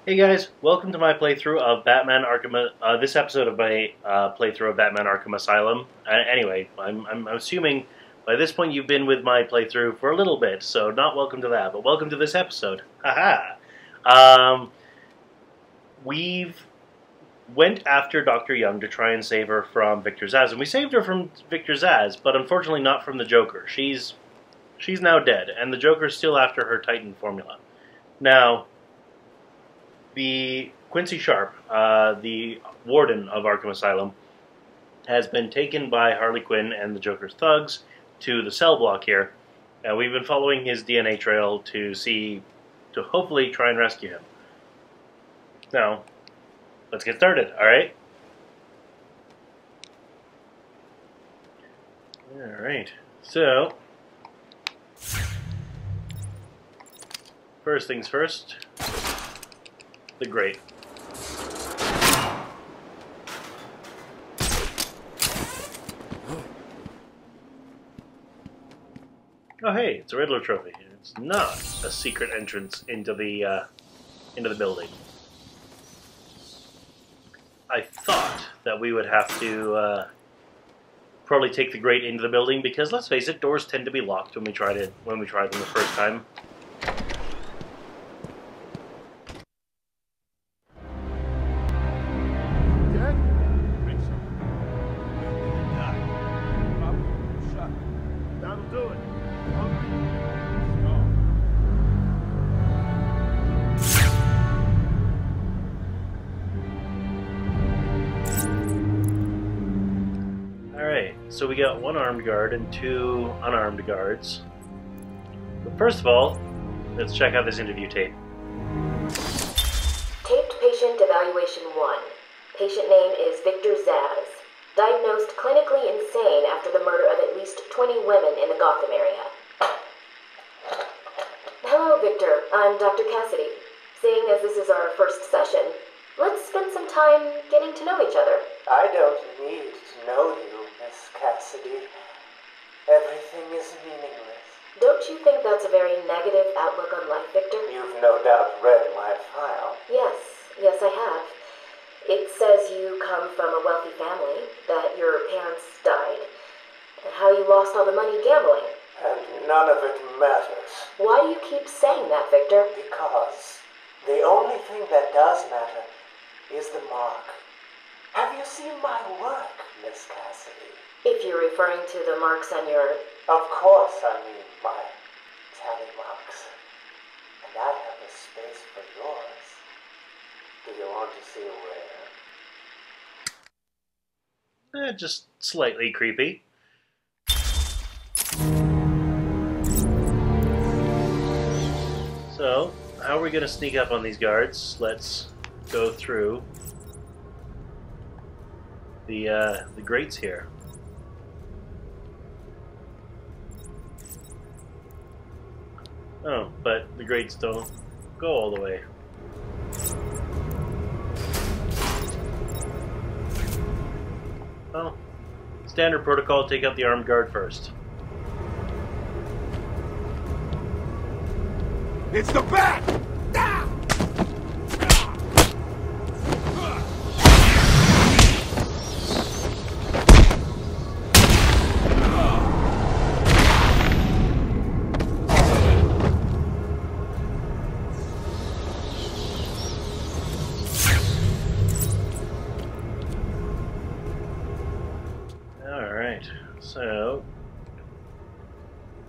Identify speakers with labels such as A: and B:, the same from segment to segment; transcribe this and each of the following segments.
A: Hey guys, welcome to my playthrough of Batman Arkham. This episode of my playthrough of Batman Arkham Asylum. Anyway, I'm assuming by this point you've been with my playthrough for a little bit, so not welcome to that, but welcome to this episode. Haha. We've went after Dr. Young to try and save her from Victor Zsasz, and we saved her from Victor Zsasz, but unfortunately not from the Joker. She's now dead, and the Joker's still after her Titan formula. Now, the Quincy Sharp, the warden of Arkham Asylum, has been taken by Harley Quinn and the Joker's thugs to the cell block here, and we've been following his DNA trail to hopefully try and rescue him. Now, let's get started, alright? Alright, so, first things first, the grate. Oh hey, it's a Riddler trophy. It's not a secret entrance into the building. I thought that we would have to probably take the grate into the building because, let's face it, doors tend to be locked when we tried them the first time. So we got one armed guard and two unarmed guards. But first of all, let's check out this interview tape.
B: Taped patient evaluation 1. Patient name is Victor Zsasz. Diagnosed clinically insane after the murder of at least 20 women in the Gotham area. Hello, Victor. I'm Dr. Cassidy. Seeing as this is our first session, let's spend some time getting to know each other.
C: I don't need to know you, Miss Cassidy. Everything is meaningless.
B: Don't you think that's a very negative outlook on life, Victor?
C: You've no doubt read my file.
B: Yes, I have. It says you come from a wealthy family, that your parents died, and how you lost all the money gambling.
C: And none of it matters.
B: Why do you keep saying that, Victor?
C: Because the only thing that does matter is the mark. Have you seen my work, Miss Cassidy?
B: If you're referring to the marks on your...
C: Of course I mean my tally marks. And I have a space for yours. Do you want to see where?
A: Just slightly creepy. So, how are we going to sneak up on these guards? Let's go through the grates here. Oh, but the grates don't go all the way. Well, standard protocol, take out the armed guard first.
D: It's the bat!
A: So,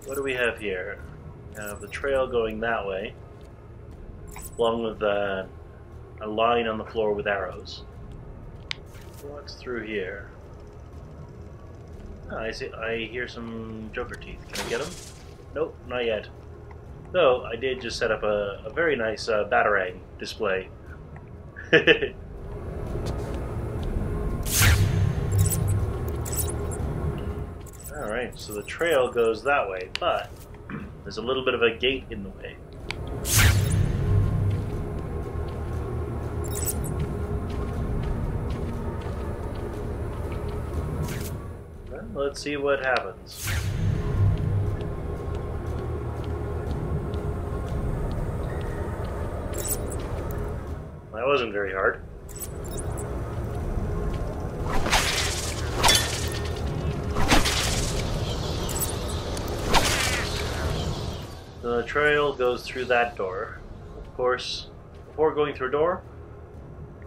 A: what do we have here? We have the trail going that way, along with a line on the floor with arrows. What's through here? Oh, I hear some Joker teeth. Can I get them? Nope, not yet. Though, I did just set up a very nice Batarang display. Alright, so the trail goes that way, but there's a little bit of a gate in the way. Well, let's see what happens. That wasn't very hard. The trail goes through that door. Of course, before going through a door,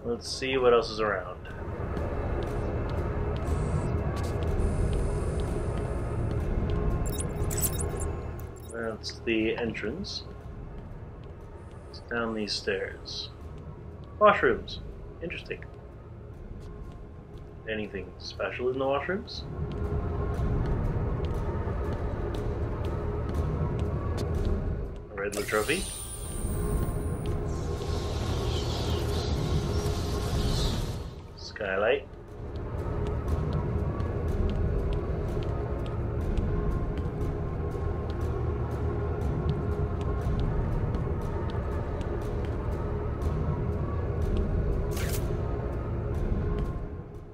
A: let's see what else is around. That's the entrance. It's down these stairs. Washrooms. Interesting. Anything special in the washrooms? A Riddler trophy. Skylight.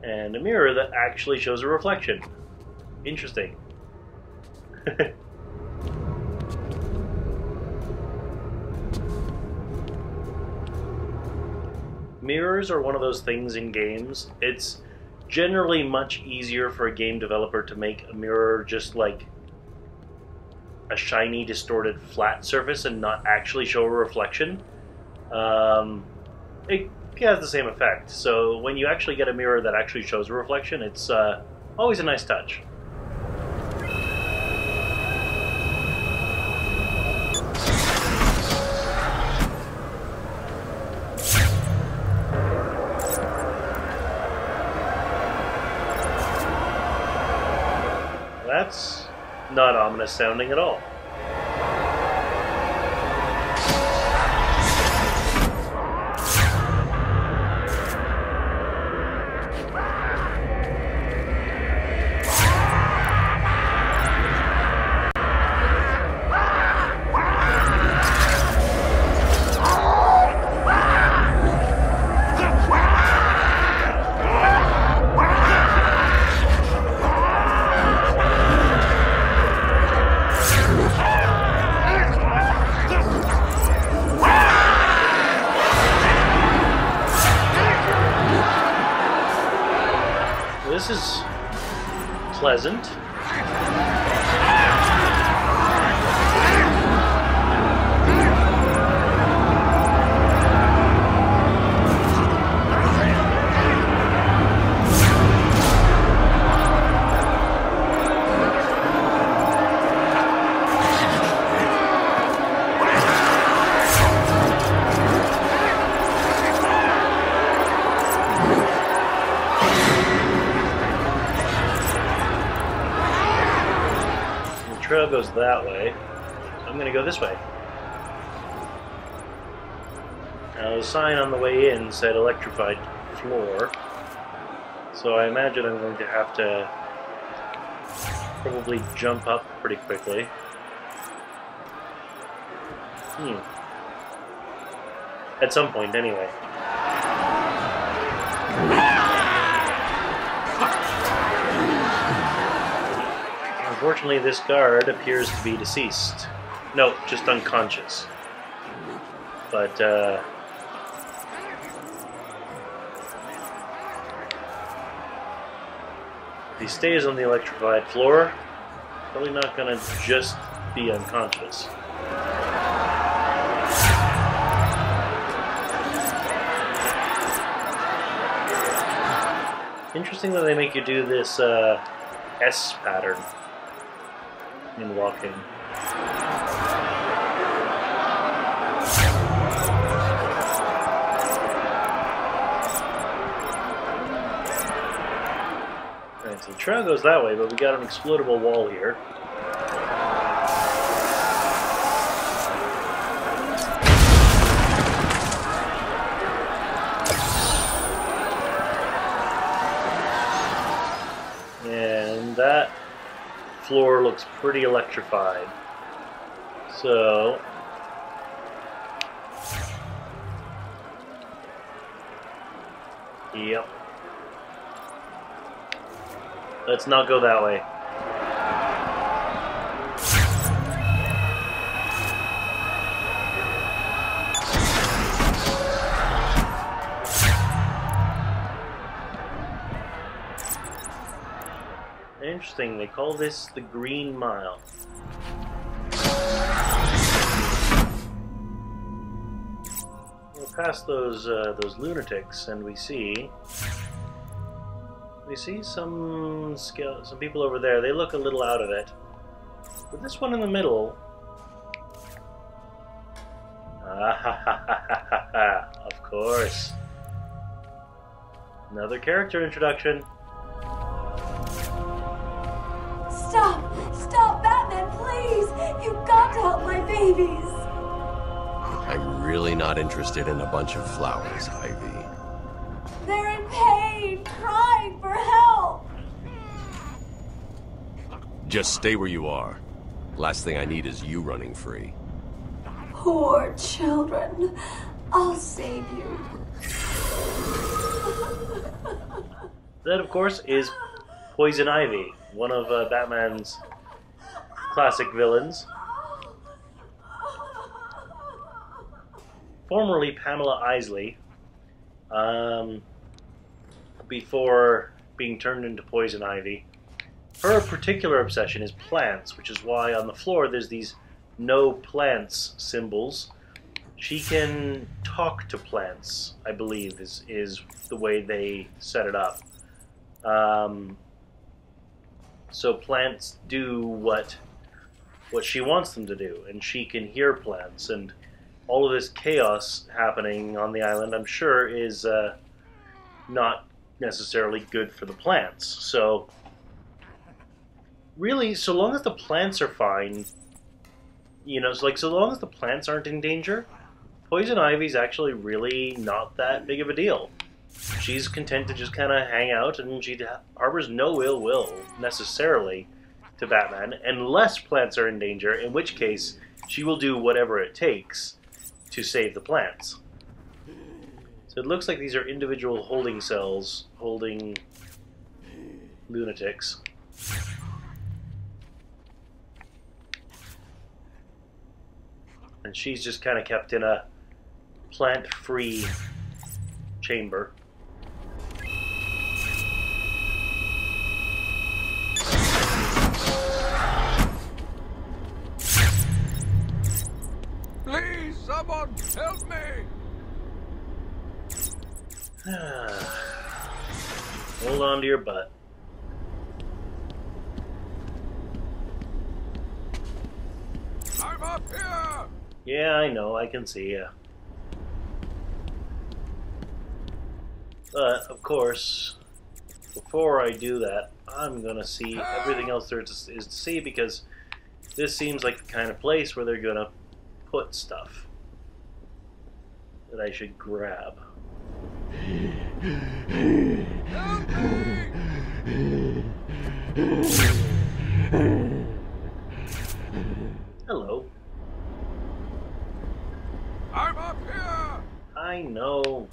A: And a mirror that actually shows a reflection. Interesting. Mirrors are one of those things in games. It's generally much easier for a game developer to make a mirror just like a shiny, distorted, flat surface and not actually show a reflection. It has the same effect. So when you actually get a mirror that actually shows a reflection, it's always a nice touch. That's not ominous sounding at all. This is pleasant. Trail goes that way. I'm going to go this way. Now the sign on the way in said electrified floor, so I imagine I'm going to have to probably jump up pretty quickly. At some point, anyway. Unfortunately, this guard appears to be deceased. No, just unconscious. But, if he stays on the electrified floor, probably not gonna just be unconscious. Interesting that they make you do this, S pattern in walking. Alright, so the trail goes that way, but we got an explodable wall here. And that floor looks pretty electrified. So yep. Let's not go that way. Interesting, they call this the Green Mile. We'll pass those lunatics, and we see some people over there. They look a little out of it, but this one in the middle, of course, another character introduction.
D: Stop, Batman, please! You've got to help my babies!
E: I'm really not interested in a bunch of flowers, Ivy.
D: They're in pain, crying for help!
E: Just stay where you are. Last thing I need is you running free.
D: Poor children. I'll save you.
A: That, of course, is Poison Ivy, one of Batman's classic villains. Formerly Pamela Isley, before being turned into Poison Ivy. Her particular obsession is plants, which is why on the floor there's these no plants symbols. She can talk to plants, I believe, is the way they set it up. So plants do what she wants them to do, and she can hear plants, and all of this chaos happening on the island, I'm sure, is not necessarily good for the plants. So, really, so long as the plants are fine, you know, so long as the plants aren't in danger, Poison Ivy's actually really not that big of a deal. She's content to just kind of hang out, and she harbors no ill will, necessarily, to Batman, unless plants are in danger, in which case she will do whatever it takes to save the plants. So it looks like these are individual holding cells holding lunatics. And she's just kind of kept in a plant-free chamber.
F: Please, someone, help me!
A: Hold on to your butt.
F: I'm up here!
A: Yeah, I know, I can see ya. But, of course, before I do that, I'm gonna see everything else there is to see, because this seems like the kind of place where they're gonna put stuff that I should grab.
F: Help me!
A: Hello.
F: I'm up here!
A: I know.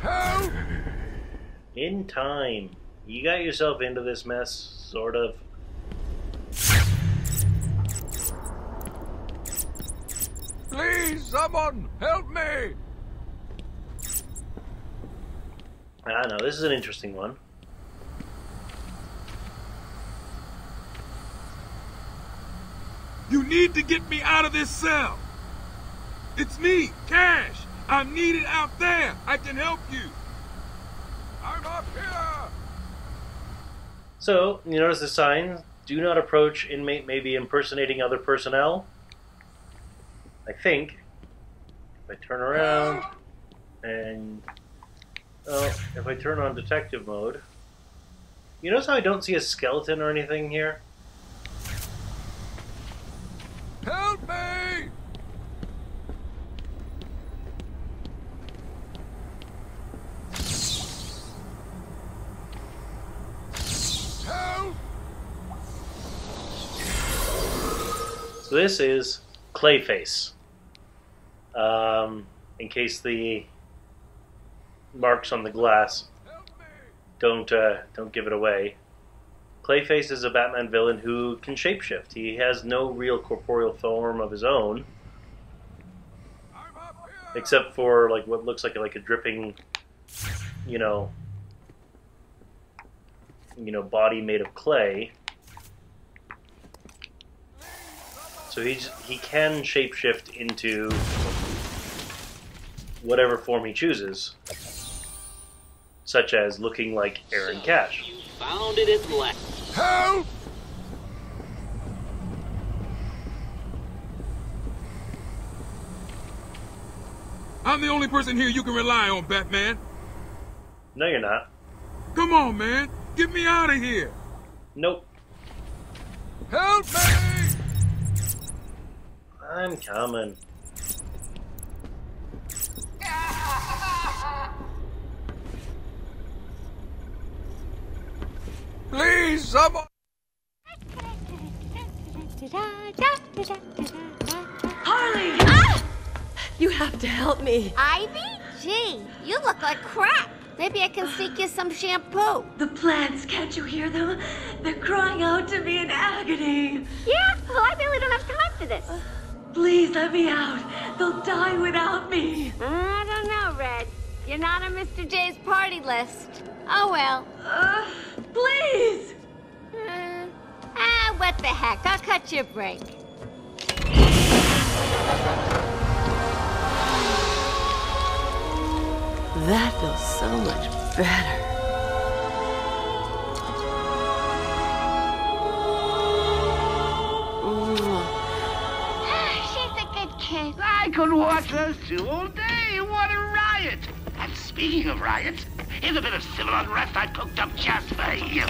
F: Help!
A: In time. You got yourself into this mess, sort of.
F: Please, someone, help me!
A: I know, this is an interesting one.
F: You need to get me out of this cell! It's me, Cash! I'm needed out there! I can help you! I'm up here!
A: So, you notice the sign, do not approach, inmate may be impersonating other personnel. I think, if I turn around, and, oh, if I turn on detective mode, you notice how I don't see a skeleton or anything here?
F: Help me! Help!
A: So this is Clayface. In case the marks on the glass don't give it away. Clayface is a Batman villain who can shapeshift. He has no real corporeal form of his own.
F: I'm up here!
A: except for like what looks like a dripping, you know, body made of clay. So he can shapeshift into whatever form he chooses, such as looking like Aaron Cash.
G: You found it at last.
F: Help! I'm the only person here you can rely on, Batman.
A: No, you're not.
F: Come on, man. Get me out of here.
A: Nope.
F: Help me!
A: I'm coming.
F: Please, someone.
D: Harley!
H: Ah! You have to help me.
D: Ivy? Gee, you look like crap. Maybe I can sneak you some shampoo.
H: The plants, can't you hear them? They're crying out to me in agony.
D: Yeah? Well, I really don't have time for this.
H: Please let me out. They'll die without me.
D: I don't know, Red. You're not on Mr. J's party list. Oh, well.
H: Please!
D: What the heck? I'll cut you a break.
H: That feels so much better.
D: She's a good kid.
I: I could watch those two all day. What a riot! And speaking of riots, here's a bit of civil unrest I cooked up just for you.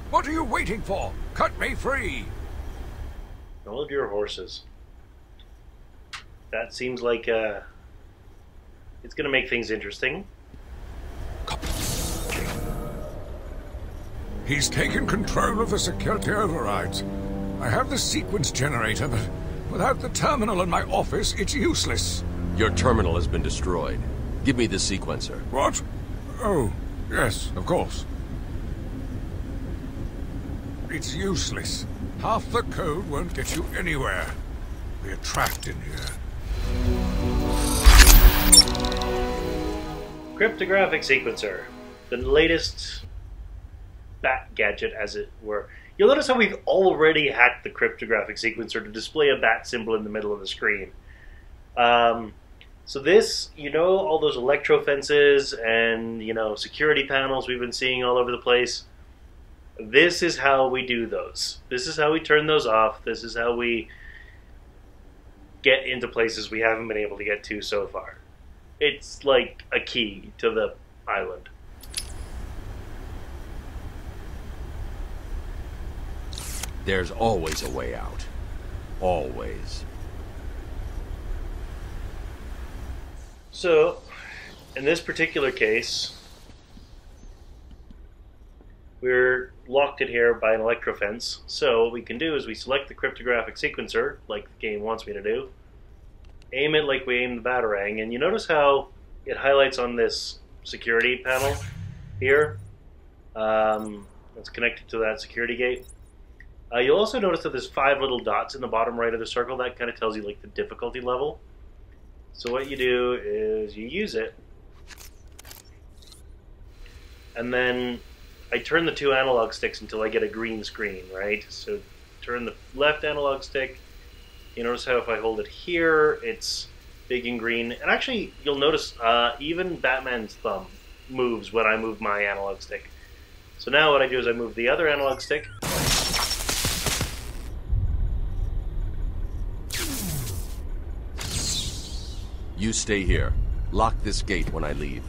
F: What are you waiting for? Cut me free!
A: Hold your horses. That seems like it's going to make things interesting.
F: He's taken control of the security overrides. I have the sequence generator, but without the terminal in my office, it's useless.
E: Your terminal has been destroyed. Give me the sequencer.
F: What? Oh, yes, of course. It's useless. Half the code won't get you anywhere. We're trapped in here.
A: Cryptographic sequencer. The latest bat gadget, as it were. You'll notice how we've already hacked the cryptographic sequencer to display a bat symbol in the middle of the screen. So this, all those electro fences and, security panels we've been seeing all over the place. This is how we do those. This is how we turn those off. This is how we get into places we haven't been able to get to so far. It's like a key to the island.
E: There's always a way out. Always.
A: So, in this particular case, we're locked in here by an electrofence. So what we can do is we select the cryptographic sequencer, like the game wants me to do, aim it like we aim the Batarang, and you notice how it highlights on this security panel here. It's connected to that security gate. You'll also notice that there's 5 little dots in the bottom right of the circle. That kind of tells you like the difficulty level. So what you do is you use it, and then I turn the 2 analog sticks until I get a green screen, right? So turn the left analog stick. You notice how if I hold it here, it's big and green. And actually, you'll notice even Batman's thumb moves when I move my analog stick. So now what I do is I move the other analog stick.
E: You stay here. Lock this gate when I leave.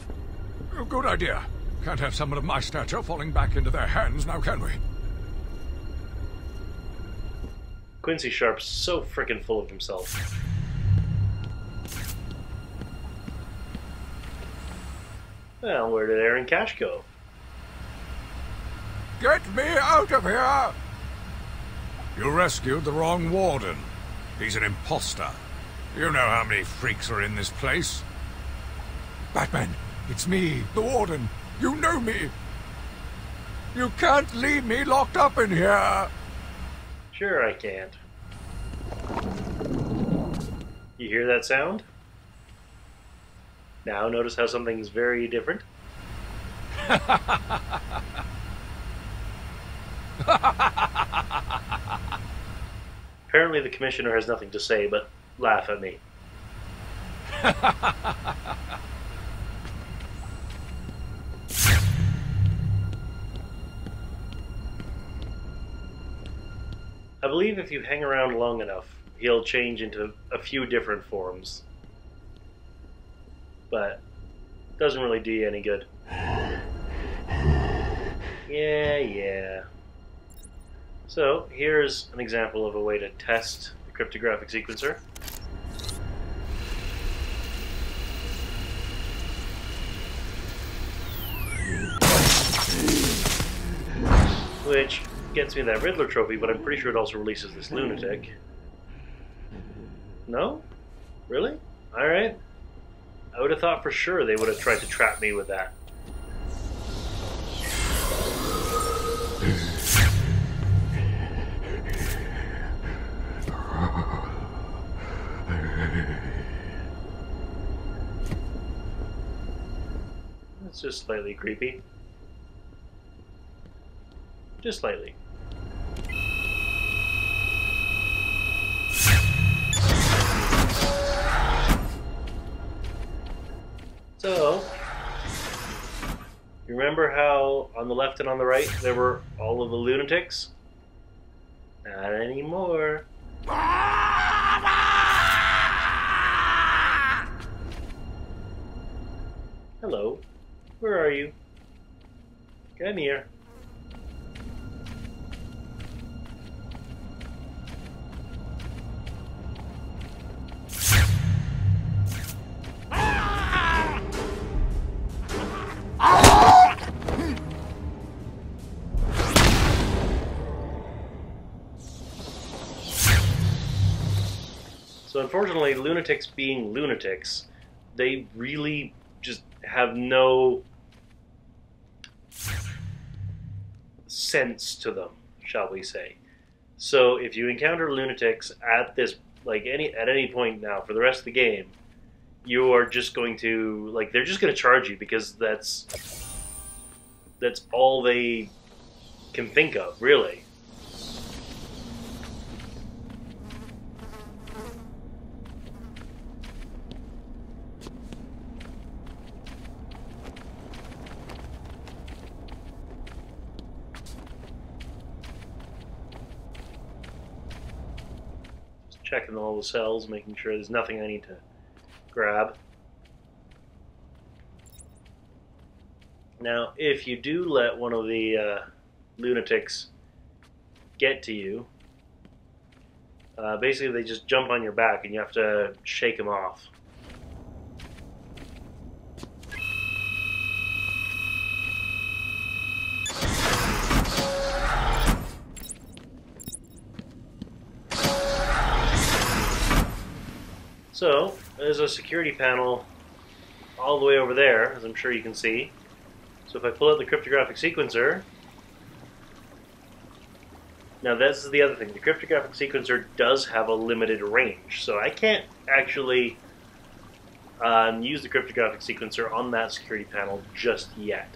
F: Oh, good idea. Can't have someone of my stature falling back into their hands now, can we?
A: Quincy Sharp's so frickin' full of himself. Well, where did Aaron Cash go?
F: Get me out of here! You rescued the wrong warden. He's an imposter. You know how many freaks are in this place. Batman, it's me, the warden. You know me. You can't leave me locked up in here!
A: Sure I can't. You hear that sound? Now notice how something's very different? Apparently the commissioner has nothing to say but laugh at me. I believe if you hang around long enough, he'll change into a few different forms. But doesn't really do you any good. Yeah. So, here's an example of a way to test the cryptographic sequencer. Which gets me that Riddler trophy, but I'm pretty sure it also releases this lunatic. No? Really? Alright. I would have thought for sure they would have tried to trap me with that. It's just slightly creepy. Just slightly. So, you remember how on the left and on the right there were all of the lunatics? Not anymore. Hello. Where are you? Come here. So unfortunately, lunatics being lunatics, they really just have no sense to them, shall we say. So if you encounter lunatics at this, like at any point now for the rest of the game, you are just going to, like, they're just going to charge you because that's all they can think of, really. Checking all the cells, making sure there's nothing I need to grab. Now, if you do let one of the lunatics get to you, basically they just jump on your back and you have to shake them off. So, there's a security panel all the way over there, as I'm sure you can see. So if I pull out the cryptographic sequencer... Now this is the other thing, the cryptographic sequencer does have a limited range, so I can't actually use the cryptographic sequencer on that security panel just yet.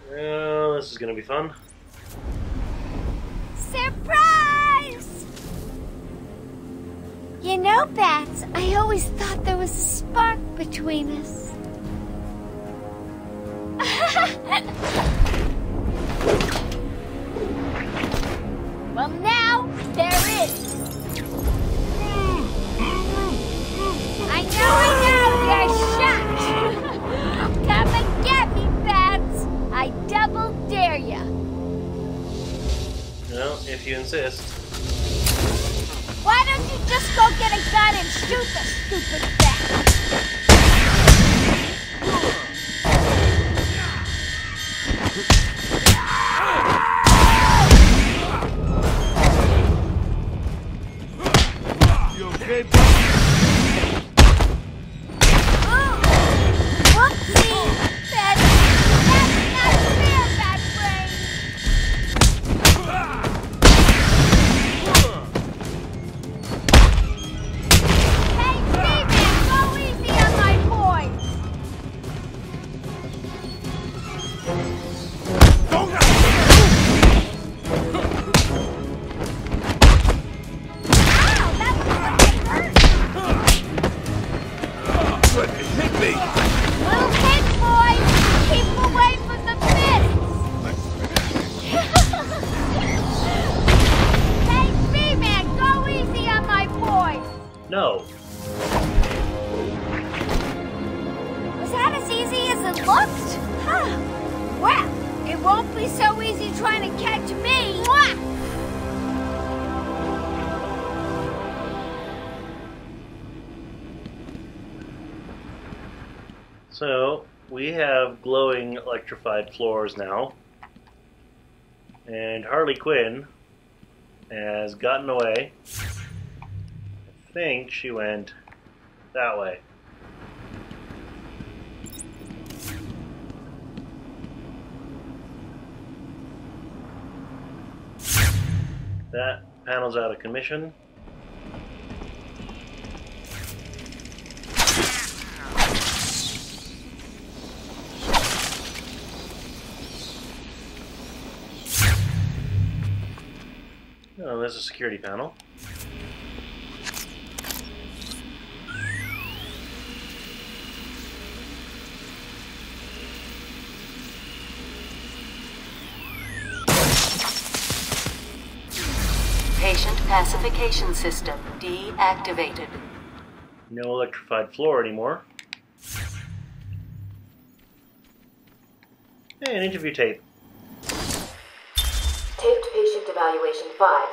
A: Well, this is going to be fun.
D: Surprise! You know, Bats, I always thought there was a spark between us. Well, now there is. I know, you're shocked. Come and get me, Bats. I double dare ya.
A: Well, if you insist.
D: Why don't you just go get a gun and shoot the stupid bat?
F: You okay, buddy?
A: No.
D: Was that as easy as it looked? Huh. Well, it won't be so easy trying to catch me. Mwah!
A: So, we have glowing electrified floors now. And Harley Quinn has gotten away. I think she went that way. That panel's out of commission. Oh, there's a security panel.
J: Patient pacification system deactivated.
A: No electrified floor anymore. Hey, an interview tape.
B: Taped patient evaluation 5.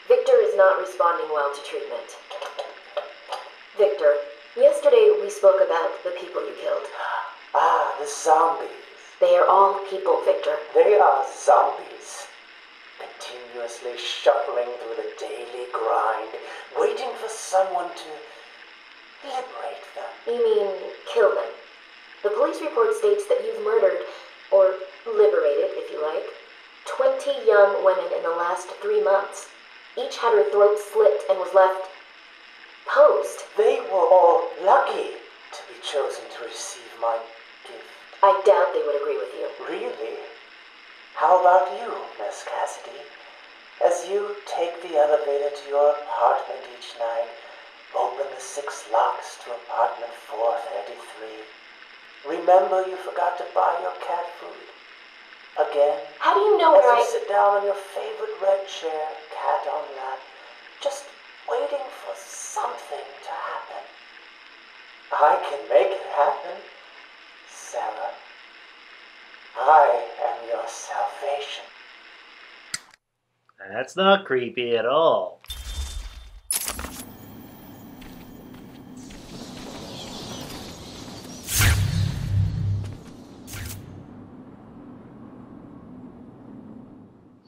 B: Victor is not responding well to treatment. Victor, yesterday we spoke about the people you killed.
C: Ah, the zombies.
B: They are all people, Victor.
C: They are zombies. Continuously shuffling through the daily grind, waiting for someone to liberate them.
B: You mean kill them? The police report states that you've murdered, or liberated if you like, 20 young women in the last 3 months. Each had her throat slit and was left posed.
C: They were all lucky to be chosen to receive my gift.
B: I doubt they would agree with you.
C: Really? How about you, Miss Cassidy? As you take the elevator to your apartment each night, open the 6 locks to apartment 433. Remember you forgot to buy your cat food. Again,
B: how do you know
C: as
B: where
C: you sit down on your favorite red chair, cat on lap, just waiting for something to happen. I can make it happen, Sarah. I am your salvation.
A: That's not creepy at all.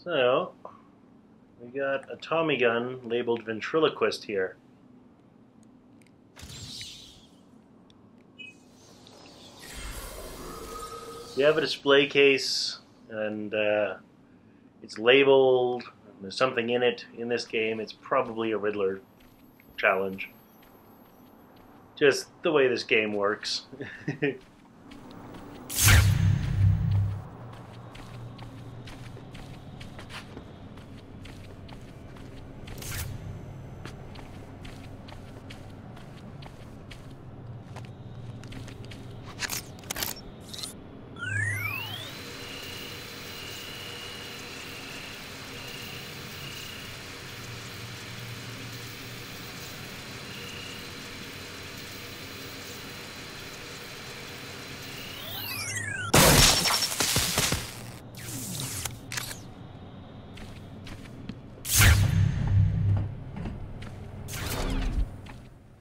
A: So, we got a Tommy gun labeled ventriloquist here. You have a display case, and it's labeled, and there's something in it. In this game, it's probably a Riddler challenge. Just the way this game works.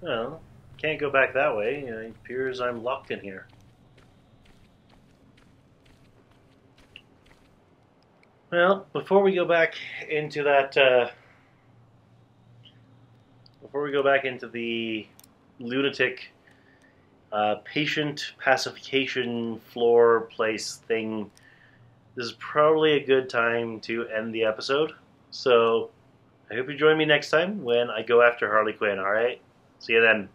A: Well, can't go back that way. It appears I'm locked in here. Well, before we go back into that, before we go back into the lunatic patient pacification floor place thing, this is probably a good time to end the episode. So, I hope you join me next time when I go after Harley Quinn, alright? See you then.